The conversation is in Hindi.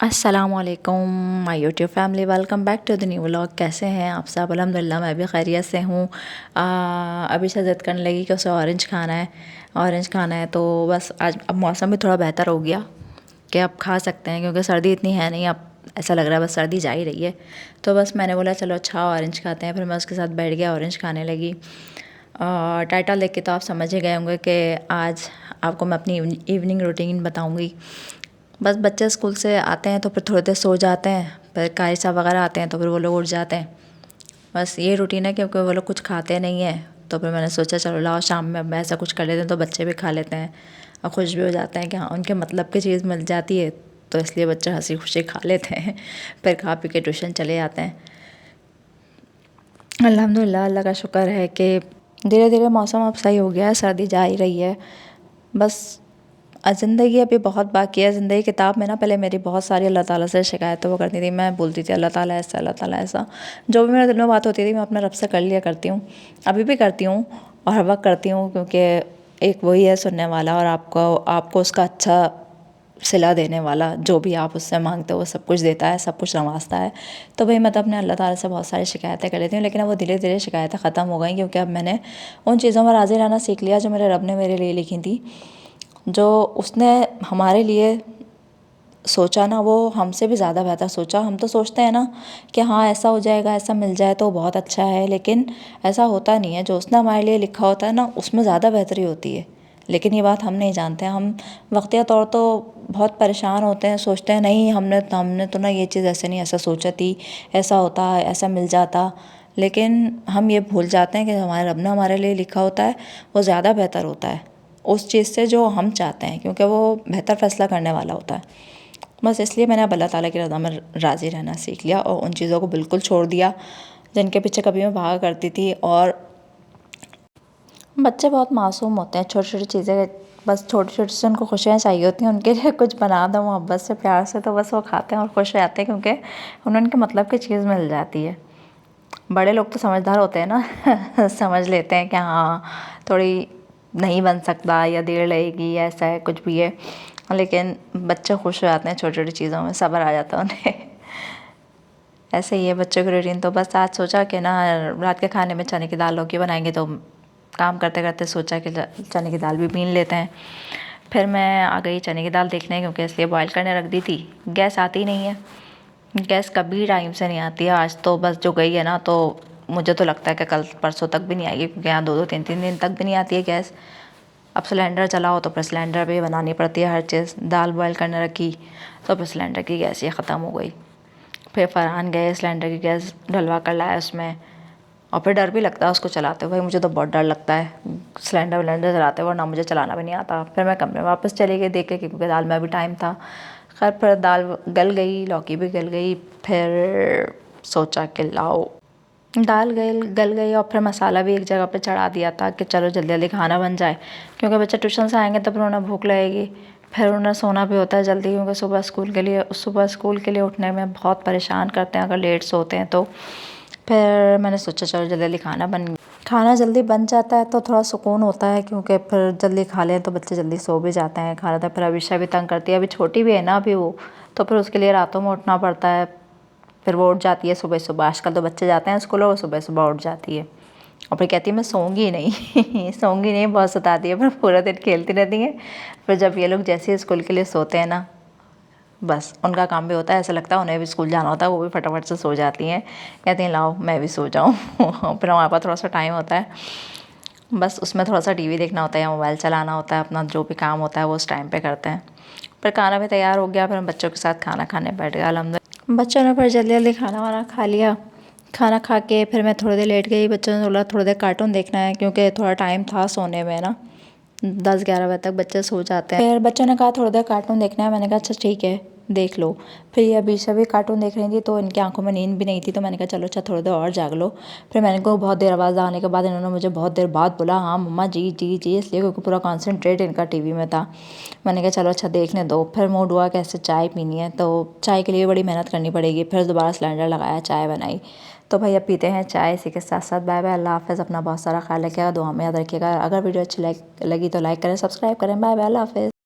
अस्सलामुअलैकुम my YouTube family, welcome back to the new vlog. कैसे हैं आप सब? अल्हम्दुलिल्लाह मैं भी खैरियत से हूँ। अभी से ज़िद करने लगी कि उसे ऑरेंज खाना है, ऑरेंज खाना है। तो बस आज अब मौसम भी थोड़ा बेहतर हो गया कि अब खा सकते हैं, क्योंकि सर्दी इतनी है नहीं। अब ऐसा लग रहा है बस सर्दी जा ही रही है। तो बस मैंने बोला चलो अच्छा ऑरेंज खाते हैं। फिर मैं उसके साथ बैठ गया, ऑरेंज खाने लगी। टाइटल देख के तो आप समझ ही गए होंगे कि आज आपको मैं अपनी इवनिंग रूटीन बताऊँगी। बस बच्चे स्कूल से आते हैं तो फिर थोड़ी देर सो जाते हैं, फिर कारी साहब वगैरह आते हैं तो फिर वो लोग उठ जाते हैं। बस ये रूटीन है, क्योंकि वो लोग कुछ खाते नहीं हैं। तो फिर मैंने सोचा चलो लाओ शाम में अब ऐसा कुछ कर लेते हैं तो बच्चे भी खा लेते हैं और खुश भी हो जाते हैं कि हाँ उनके मतलब की चीज़ मिल जाती है। तो इसलिए बच्चे हंसी खुशी खा लेते हैं, फिर खा पी के ट्यूशन चले जाते हैं। अल्हम्दुलिल्लाह, अल्लाह का शुक्र है कि धीरे धीरे मौसम अब सही हो गया है, सर्दी जा ही रही है। बस ज़िंदगी अभी बहुत बाकी है। ज़िंदगी किताब में ना पहले मेरी बहुत सारी अल्लाह ताला से शिकायतें वो करती थी। मैं बोलती थी अल्लाह ताला ऐसा, अल्लाह ताला ऐसा। जो भी मेरे दिल में बात होती थी मैं अपने रब से कर लिया करती हूँ, अभी भी करती हूँ और हर वक्त करती हूँ, क्योंकि एक वही है सुनने वाला और आपको उसका अच्छा सिला देने वाला। जो भी आप उससे मांगते हो वो सब कुछ देता है, सब कुछ नवाजता है। तो भाई मैं तो अपने अल्लाह ताला से बहुत सारी शिकायतें कर लेती हूँ, लेकिन अब वो धीरे धीरे शिकायतें ख़त्म हो गई, क्योंकि अब मैंने उन चीज़ों में राज़ी रहना सीख लिया जो मेरे रब ने मेरे लिए लिखी थी। जो उसने हमारे लिए सोचा ना, वो हमसे भी ज़्यादा बेहतर सोचा। हम तो सोचते हैं ना कि हाँ ऐसा हो जाएगा, ऐसा मिल जाए तो बहुत अच्छा है, लेकिन ऐसा होता नहीं है। जो उसने हमारे लिए लिखा होता है ना, उसमें ज़्यादा बेहतरी होती है। लेकिन ये बात हम नहीं जानते हैं। हम वक्तिया तौर तो बहुत परेशान होते हैं, सोचते हैं नहीं हमने तो ना ये चीज़ ऐसे नहीं, ऐसा सोचा थी, ऐसा होता, ऐसा मिल जाता। लेकिन हम ये भूल जाते हैं कि हमारे रब ने हमारे लिए लिखा होता है वो ज़्यादा बेहतर होता है उस चीज़ से जो हम चाहते हैं, क्योंकि वो बेहतर फ़ैसला करने वाला होता है। बस इसलिए मैंने अब अल्लाह ताला की रज़ा में राज़ी रहना सीख लिया और उन चीज़ों को बिल्कुल छोड़ दिया जिनके पीछे कभी मैं भागा करती थी। और बच्चे बहुत मासूम होते हैं, छोटी छोटी चीज़ें, बस छोटी छोटी से उनको खुशियाँ चाहिए होती हैं। उनके लिए कुछ बना दो मोहब्बत से, प्यार से, तो बस वो खाते हैं और खुश हो जाते हैं, क्योंकि उन्हें उनके मतलब की चीज़ मिल जाती है। बड़े लोग तो समझदार होते हैं ना समझ लेते हैं कि हाँ थोड़ी नहीं बन सकता या देर लगेगी या ऐसा है कुछ भी है। लेकिन बच्चे खुश हो जाते हैं छोटी छोटी चीज़ों में, सब्र आ जाता है उन्हें ऐसे ही है बच्चों की रूटीन। तो बस आज सोचा कि ना रात के खाने में चने की दाल लौकी बनाएंगे, तो काम करते करते सोचा कि चने की दाल भी बीन लेते हैं। फिर मैं आ गई चने की दाल देखने, क्योंकि इसलिए बॉईल करने रख दी थी। गैस आती नहीं है, गैस कभी टाइम से नहीं आती है। आज तो बस जो गई है ना, तो मुझे तो लगता है कि कल परसों तक भी नहीं आएगी, क्योंकि यहाँ 2-2 3-3 दिन तक भी नहीं आती है गैस। अब सिलेंडर चलाओ तो फिर सिलेंडर पे बनानी पड़ती है हर चीज़। दाल बॉयल करने रखी तो फिर सिलेंडर की गैस ये ख़त्म हो गई। फिर फरहान गए, सिलेंडर की गैस डलवा कर लाया उसमें, और फिर डर भी लगता है उसको चलाते हुए। मुझे तो बहुत डर लगता है सिलेंडर विलेंडर चलाते हुए, ना मुझे चलाना भी नहीं आता। फिर मैं कमरे में वापस चली गई देख के, क्योंकि दाल में अभी टाइम था। खैर फिर दाल गल गई, लौकी भी गल गई। फिर सोचा कि लाओ दाल गल गई, और फिर मसाला भी एक जगह पे चढ़ा दिया था कि चलो जल्दी जल्दी खाना बन जाए, क्योंकि बच्चे ट्यूशन से आएंगे तो फिर उन्हें भूख लगेगी। फिर उन्हें सोना भी होता है जल्दी, क्योंकि सुबह स्कूल के लिए उठने में बहुत परेशान करते हैं अगर लेट सोते हैं तो। फिर मैंने सोचा चलो जल्दी जल्दी खाना जल्दी बन जाता है तो थोड़ा सुकून होता है, क्योंकि फिर जल्दी खा लें तो बच्चे जल्दी सो भी जाते हैं। खाना तो फिर अभिशा भी तंग करती है, अभी छोटी भी है ना अभी वो, तो फिर उसके लिए रातों में उठना पड़ता है। फिर वो उठ जाती है सुबह सुबह। आजकल तो बच्चे जाते हैं स्कूल और वो सुबह सुबह उठ जाती है, और फिर कहती है मैं सोऊंगी नहीं सोऊंगी नहीं, बहुत सताती है। फिर पूरा दिन खेलती रहती है। फिर जब ये लोग जैसे ही स्कूल के लिए सोते हैं ना, बस उनका काम भी होता है, ऐसा लगता है उन्हें भी स्कूल जाना होता है। वो भी फटाफट से सो जाती हैं, कहती हैं लाओ मैं भी सो जाऊँ फिर हमारे पास थोड़ा सा टाइम होता है, बस उसमें थोड़ा सा टीवी देखना होता है या मोबाइल चलाना होता है। अपना जो भी काम होता है वो उस टाइम पे करते हैं। फिर खाना भी तैयार हो गया, फिर हम बच्चों के साथ खाना खाने बैठ गए। अलहमदिल्ला बच्चों ने फिर जल्दी जल्दी खाना वाना खा लिया। खाना खा के फिर मैं थोड़ी देर लेट गई। बच्चों ने बोला थोड़ी देर कार्टून देखना है, क्योंकि थोड़ा टाइम था सोने में ना, 10-11 बजे तक बच्चे सो जाते हैं। फिर बच्चों ने कहा थोड़ी देर कार्टून देखना है, मैंने कहा अच्छा ठीक है देख लो। फिर ये अभी सभी कार्टून देख रही थी, तो इनकी आंखों में नींद भी नहीं थी, तो मैंने कहा चलो अच्छा थोड़ी देर और जाग लो। फिर मैंने को बहुत देर आवाज़ आने के बाद इन्होंने मुझे बहुत देर बाद बोला हाँ मम्मा जी जी जी, इसलिए क्योंकि पूरा कॉन्सेंट्रेट इनका टीवी में था। मैंने कहा चलो अच्छा देखने दो। फिर मूड हुआ कैसे चाय पीनी है, तो चाय के लिए बड़ी मेहनत करनी पड़ेगी। फिर दोबारा सिलेंडर लगाया, चाय बनाई। तो भैया पीते हैं चाय। इसी के साथ साथ बाय बाय, अल्लाह हाफ़िज़। अपना बहुत सारा ख्याल रखिएगा, दुआ में याद रखिएगा। अगर वीडियो अच्छी लगी तो लाइक करें, सब्सक्राइब करें। बाय बाय, अल्लाह हाफ़िज़।